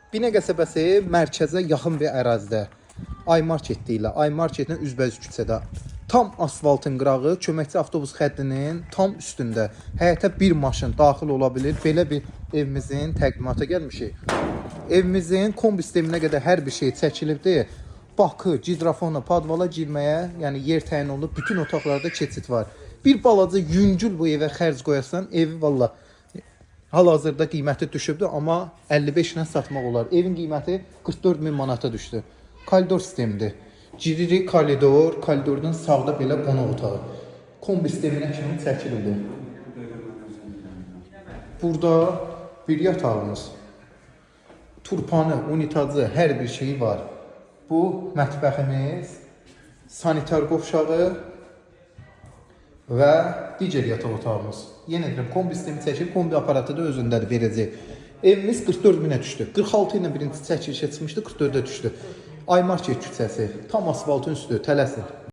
Binə qəsəbəsi mərkəzə yaxın bir ərazidə. Ay market ilə, Ay marketin üzbəüz küçədə. Tam asfaltın qırağı köməkçi avtobus xəttinin tam üstündə. Həyətə bir maşın daxil ola bilir. Belə bir evimizin təqdimata gəlmişik. Evimizin kombi sisteminə qədər hər bir şey çəkilibdir. Bakı, gidrafona, padvala girməyə, yəni yer təyin olunub. Bütün otaqlarda keçid var. Bir balaca yüngül bu evə xərc qoyasan, evi valla hal-hazırda qiyməti düşübdür, amma 55 ilə satmaq olar. Evin qiyməti 44 min manata düşdü. Koridor sistemidir. Giririk koridor, koridordan sağda belə qonaq otağı. Kombi sisteminə kimi çəkilibdir. Burada bir yatağımız, turpanı, unitazı, hər bir şeyi var. Bu mətbəximiz, sanitar qovşağı və digər yataq otağımız. Yenə deyirəm, kombi sistemi çəkir, kombi aparatı da özündədir, verəcək. Evimiz 44 minə düşdü. 46 ilə birinci çəkilişə çıxmışdı, 44-ə düşdü. Ay market küçəsi, tam asfaltın üstü, tələsin.